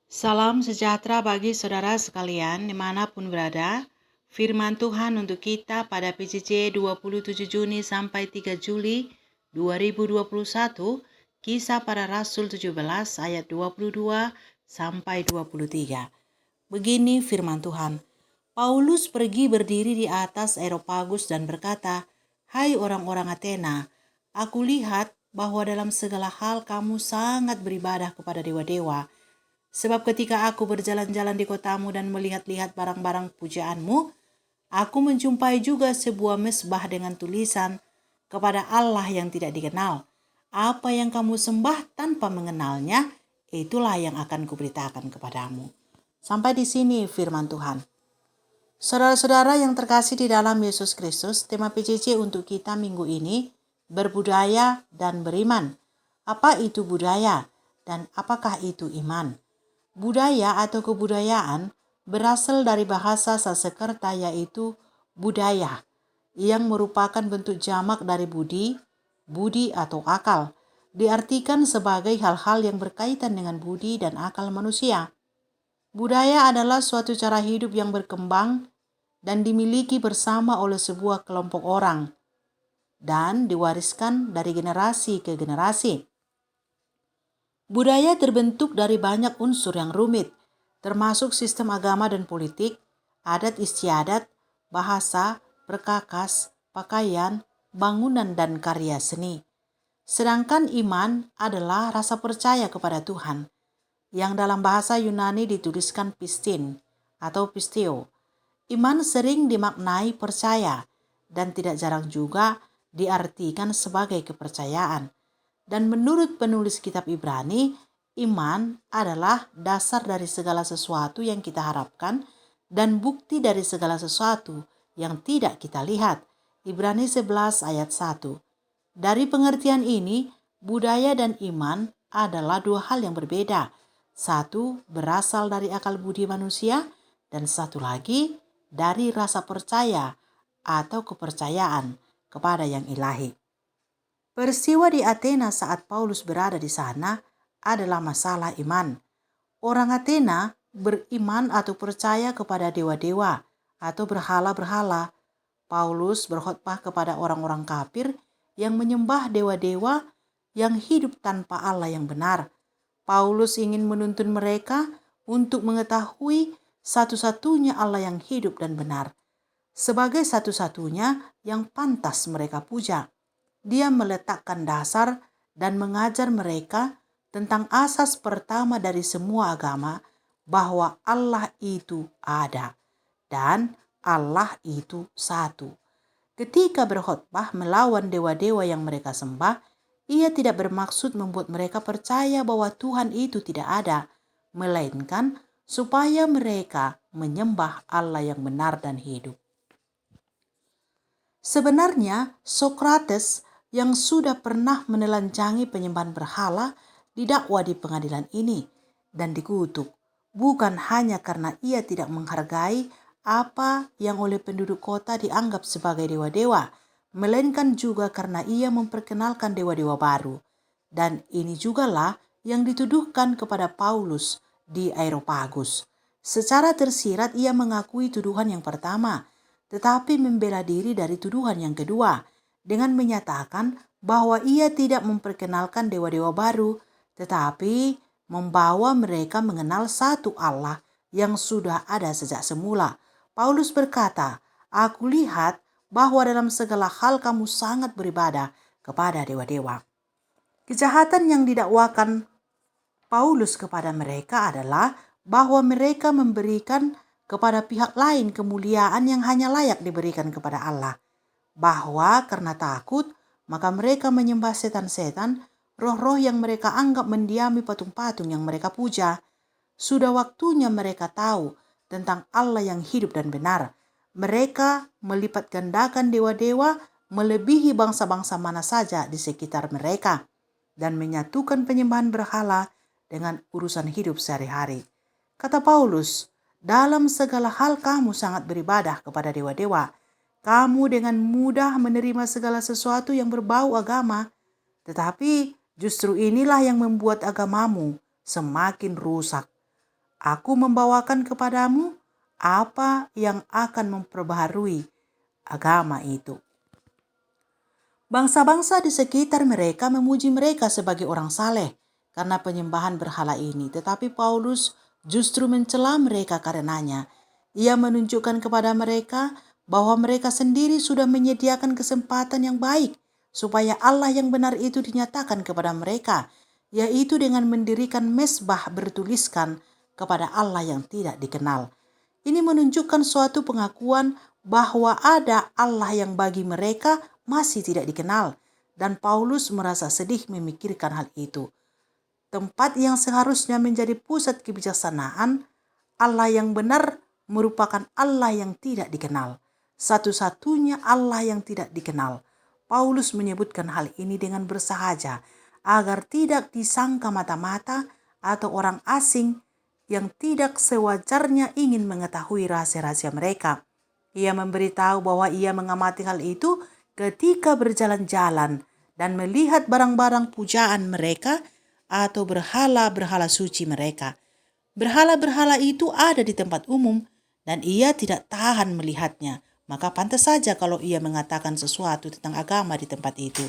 Salam sejahtera bagi saudara sekalian dimanapun berada. Firman Tuhan untuk kita pada PJJ 27 Juni sampai 3 Juli 2021, Kisah Para Rasul 17 ayat 22 sampai 23. Begini firman Tuhan. Paulus pergi berdiri di atas Areopagus dan berkata, "Hai orang-orang Athena, aku lihat bahwa dalam segala hal kamu sangat beribadah kepada dewa-dewa. Sebab ketika aku berjalan-jalan di kotamu dan melihat-lihat barang-barang pujaanmu, aku menjumpai juga sebuah mezbah dengan tulisan, kepada Allah yang tidak dikenal. Apa yang kamu sembah tanpa mengenalnya, itulah yang akan kuberitakan kepadamu." Sampai di sini firman Tuhan. Saudara-saudara yang terkasih di dalam Yesus Kristus, tema PJJ untuk kita minggu ini, berbudaya dan beriman. Apa itu budaya dan apakah itu iman? Budaya atau kebudayaan berasal dari bahasa Sanskerta yaitu budaya, yang merupakan bentuk jamak dari budi atau akal. Diartikan sebagai hal-hal yang berkaitan dengan budi dan akal manusia. Budaya adalah suatu cara hidup yang berkembang dan dimiliki bersama oleh sebuah kelompok orang dan diwariskan dari generasi ke generasi. Budaya terbentuk dari banyak unsur yang rumit, termasuk sistem agama dan politik, adat istiadat, bahasa, perkakas, pakaian, bangunan, dan karya seni. Sedangkan iman adalah rasa percaya kepada Tuhan, yang dalam bahasa Yunani dituliskan pistin atau pisteo. Iman sering dimaknai percaya dan tidak jarang juga diartikan sebagai kepercayaan. Dan menurut penulis kitab Ibrani, iman adalah dasar dari segala sesuatu yang kita harapkan dan bukti dari segala sesuatu yang tidak kita lihat. Ibrani 11 ayat 1. Dari pengertian ini, budaya dan iman adalah dua hal yang berbeda. Satu berasal dari akal budi manusia dan satu lagi dari rasa percaya atau kepercayaan kepada yang ilahi. Peristiwa di Athena saat Paulus berada di sana adalah masalah iman. Orang Athena beriman atau percaya kepada dewa-dewa atau berhala-berhala. Paulus berkhotbah kepada orang-orang kafir yang menyembah dewa-dewa yang hidup tanpa Allah yang benar. Paulus ingin menuntun mereka untuk mengetahui satu-satunya Allah yang hidup dan benar, sebagai satu-satunya yang pantas mereka puja. Dia meletakkan dasar dan mengajar mereka tentang asas pertama dari semua agama, bahwa Allah itu ada dan Allah itu satu. Ketika berkhotbah melawan dewa-dewa yang mereka sembah, ia tidak bermaksud membuat mereka percaya bahwa Tuhan itu tidak ada, melainkan supaya mereka menyembah Allah yang benar dan hidup. Sebenarnya Sokrates yang sudah pernah menelanjangi penyembahan berhala didakwa di pengadilan ini dan dikutuk, bukan hanya karena ia tidak menghargai apa yang oleh penduduk kota dianggap sebagai dewa-dewa, melainkan juga karena ia memperkenalkan dewa-dewa baru. Dan ini jugalah yang dituduhkan kepada Paulus di Areopagus. Secara tersirat ia mengakui tuduhan yang pertama, tetapi membela diri dari tuduhan yang kedua dengan menyatakan bahwa ia tidak memperkenalkan dewa-dewa baru, tetapi membawa mereka mengenal satu Allah yang sudah ada sejak semula. Paulus berkata, "Aku lihat bahwa dalam segala hal kamu sangat beribadah kepada dewa-dewa." Kejahatan yang didakwakan Paulus kepada mereka adalah bahwa mereka memberikan kepada pihak lain kemuliaan yang hanya layak diberikan kepada Allah. Bahwa karena takut, maka mereka menyembah setan-setan, roh-roh yang mereka anggap mendiami patung-patung yang mereka puja. Sudah waktunya mereka tahu tentang Allah yang hidup dan benar. Mereka melipat gandakan dewa-dewa melebihi bangsa-bangsa mana saja di sekitar mereka dan menyatukan penyembahan berhala dengan urusan hidup sehari-hari. Kata Paulus, dalam segala hal kamu sangat beribadah kepada dewa-dewa. Kamu dengan mudah menerima segala sesuatu yang berbau agama, tetapi justru inilah yang membuat agamamu semakin rusak. Aku membawakan kepadamu apa yang akan memperbaharui agama itu. Bangsa-bangsa di sekitar mereka memuji mereka sebagai orang saleh karena penyembahan berhala ini. Tetapi Paulus justru mencela mereka karenanya. Ia menunjukkan kepada mereka bahwa mereka sendiri sudah menyediakan kesempatan yang baik supaya Allah yang benar itu dinyatakan kepada mereka, yaitu dengan mendirikan mezbah bertuliskan kepada Allah yang tidak dikenal. Ini menunjukkan suatu pengakuan bahwa ada Allah yang bagi mereka masih tidak dikenal, dan Paulus merasa sedih memikirkan hal itu. Tempat yang seharusnya menjadi pusat kebijaksanaan, Allah yang benar merupakan Allah yang tidak dikenal. Satu-satunya Allah yang tidak dikenal. Paulus menyebutkan hal ini dengan bersahaja agar tidak disangka mata-mata atau orang asing yang tidak sewajarnya ingin mengetahui rahasia-rahasia mereka. Ia memberitahu bahwa ia mengamati hal itu ketika berjalan-jalan dan melihat barang-barang pujaan mereka atau berhala-berhala suci mereka. Berhala-berhala itu ada di tempat umum dan ia tidak tahan melihatnya. Maka pantas saja kalau ia mengatakan sesuatu tentang agama di tempat itu.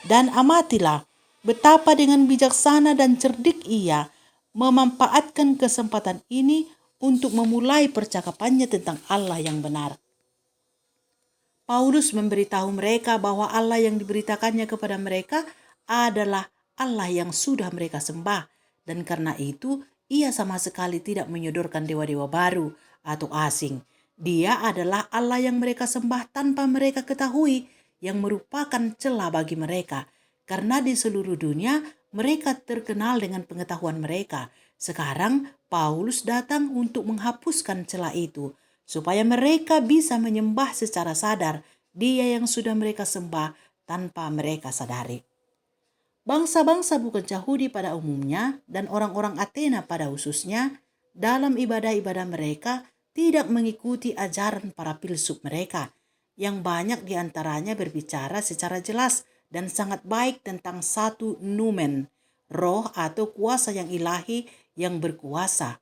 Dan amatilah betapa dengan bijaksana dan cerdik ia memanfaatkan kesempatan ini untuk memulai percakapannya tentang Allah yang benar. Paulus memberitahu mereka bahwa Allah yang diberitakannya kepada mereka adalah Allah yang sudah mereka sembah. Dan karena itu, ia sama sekali tidak menyodorkan dewa-dewa baru atau asing. Dia adalah Allah yang mereka sembah tanpa mereka ketahui, yang merupakan celah bagi mereka. Karena di seluruh dunia, mereka terkenal dengan pengetahuan mereka. Sekarang, Paulus datang untuk menghapuskan celah itu, supaya mereka bisa menyembah secara sadar Dia yang sudah mereka sembah tanpa mereka sadari. Bangsa-bangsa bukan Yahudi pada umumnya dan orang-orang Athena pada khususnya dalam ibadah-ibadah mereka tidak mengikuti ajaran para filsuf mereka, yang banyak diantaranya berbicara secara jelas dan sangat baik tentang satu numen, roh atau kuasa yang ilahi yang berkuasa,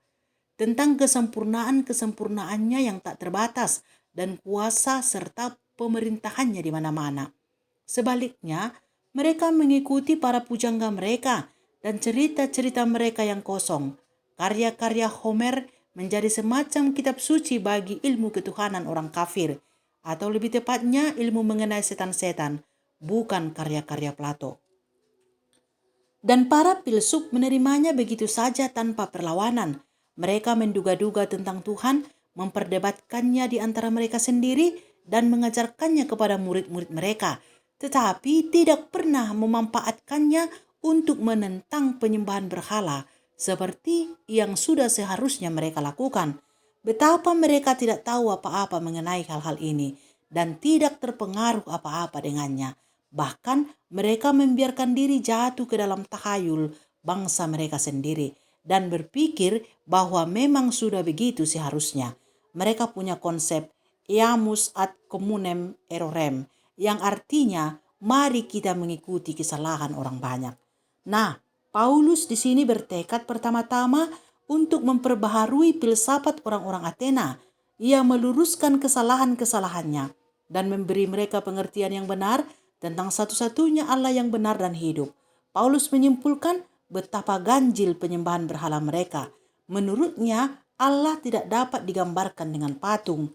tentang kesempurnaan-kesempurnaannya yang tak terbatas dan kuasa serta pemerintahannya di mana-mana. Sebaliknya, mereka mengikuti para pujangga mereka dan cerita-cerita mereka yang kosong. Karya-karya Homer menjadi semacam kitab suci bagi ilmu ketuhanan orang kafir, atau lebih tepatnya ilmu mengenai setan-setan, bukan karya-karya Plato. Dan para filsuf menerimanya begitu saja tanpa perlawanan. Mereka menduga-duga tentang Tuhan, memperdebatkannya di antara mereka sendiri, dan mengajarkannya kepada murid-murid mereka, tetapi tidak pernah memanfaatkannya untuk menentang penyembahan berhala, seperti yang sudah seharusnya mereka lakukan. Betapa mereka tidak tahu apa-apa mengenai hal-hal ini, dan tidak terpengaruh apa-apa dengannya. Bahkan mereka membiarkan diri jatuh ke dalam tahayul bangsa mereka sendiri dan berpikir bahwa memang sudah begitu seharusnya. Mereka punya konsep iamus ad communem errorem, yang artinya mari kita mengikuti kesalahan orang banyak. Nah, Paulus di sini bertekad pertama-tama untuk memperbaharui filsafat orang-orang Athena. Ia meluruskan kesalahan-kesalahannya dan memberi mereka pengertian yang benar tentang satu-satunya Allah yang benar dan hidup. Paulus menyimpulkan betapa ganjil penyembahan berhala mereka. Menurutnya, Allah tidak dapat digambarkan dengan patung.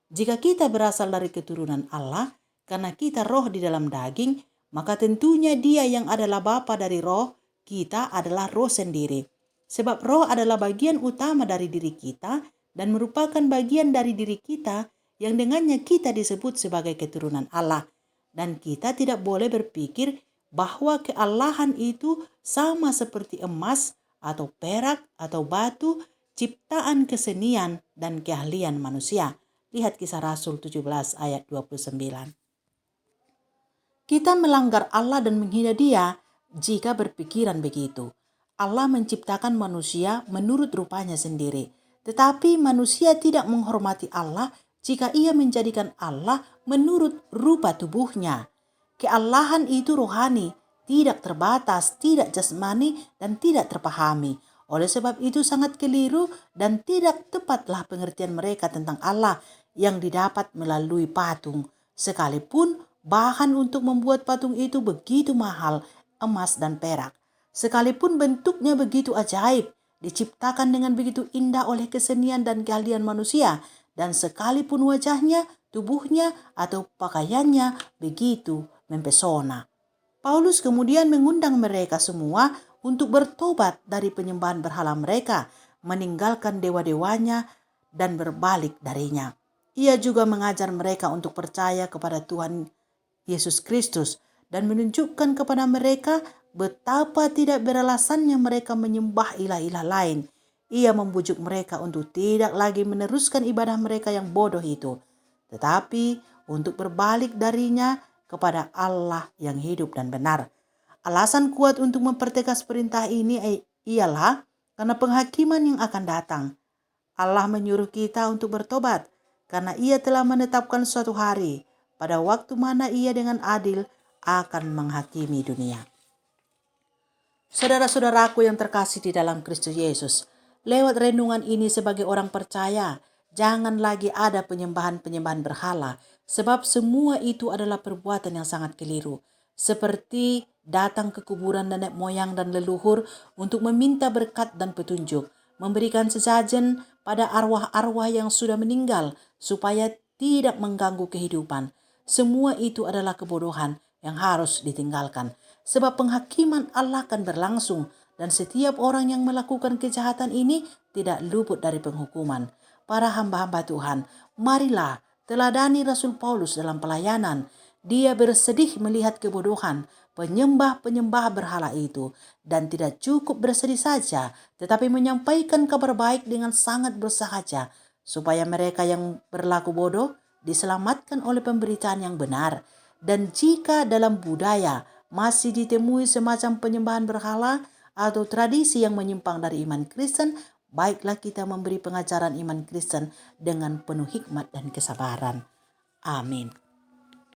Jika kita berasal dari keturunan Allah, karena kita roh di dalam daging, maka tentunya Dia yang adalah Bapa dari roh, kita adalah roh sendiri. Sebab roh adalah bagian utama dari diri kita dan merupakan bagian dari diri kita yang dengannya kita disebut sebagai keturunan Allah. Dan kita tidak boleh berpikir bahwa keallahan itu sama seperti emas atau perak atau batu, ciptaan kesenian dan keahlian manusia. Lihat Kisah Rasul 17 ayat 29. Kita melanggar Allah dan menghina Dia jika berpikiran begitu. Allah menciptakan manusia menurut rupanya sendiri. Tetapi manusia tidak menghormati Allah jika ia menjadikan Allah menurut rupa tubuhnya. Keallahan itu rohani, tidak terbatas, tidak jasmani, dan tidak terpahami. Oleh sebab itu sangat keliru dan tidak tepatlah pengertian mereka tentang Allah yang didapat melalui patung. Sekalipun bahan untuk membuat patung itu begitu mahal, emas dan perak. Sekalipun bentuknya begitu ajaib, diciptakan dengan begitu indah oleh kesenian dan keahlian manusia, dan sekalipun wajahnya, tubuhnya, atau pakaiannya begitu mempesona. Paulus kemudian mengundang mereka semua untuk bertobat dari penyembahan berhala mereka, meninggalkan dewa-dewanya, dan berbalik darinya. Ia juga mengajar mereka untuk percaya kepada Tuhan Yesus Kristus dan menunjukkan kepada mereka betapa tidak beralasannya mereka menyembah ilah-ilah lain. Ia membujuk mereka untuk tidak lagi meneruskan ibadah mereka yang bodoh itu, tetapi untuk berbalik darinya kepada Allah yang hidup dan benar. Alasan kuat untuk mempertegas perintah ini ialah karena penghakiman yang akan datang. Allah menyuruh kita untuk bertobat karena Ia telah menetapkan suatu hari pada waktu mana Ia dengan adil akan menghakimi dunia. Saudara-saudaraku yang terkasih di dalam Kristus Yesus, lewat renungan ini sebagai orang percaya, jangan lagi ada penyembahan-penyembahan berhala, sebab semua itu adalah perbuatan yang sangat keliru. Seperti datang ke kuburan nenek moyang dan leluhur untuk meminta berkat dan petunjuk, memberikan sesajen pada arwah-arwah yang sudah meninggal supaya tidak mengganggu kehidupan. Semua itu adalah kebodohan yang harus ditinggalkan. Sebab penghakiman Allah akan berlangsung dan setiap orang yang melakukan kejahatan ini tidak luput dari penghukuman. Para hamba-hamba Tuhan, marilah teladani Rasul Paulus dalam pelayanan. Dia bersedih melihat kebodohan penyembah-penyembah berhala itu dan tidak cukup bersedih saja, tetapi menyampaikan kabar baik dengan sangat bersahaja supaya mereka yang berlaku bodoh diselamatkan oleh pemberitaan yang benar. Dan jika dalam budaya masih ditemui semacam penyembahan berhala atau tradisi yang menyimpang dari iman Kristen, baiklah kita memberi pengajaran iman Kristen dengan penuh hikmat dan kesabaran. Amin.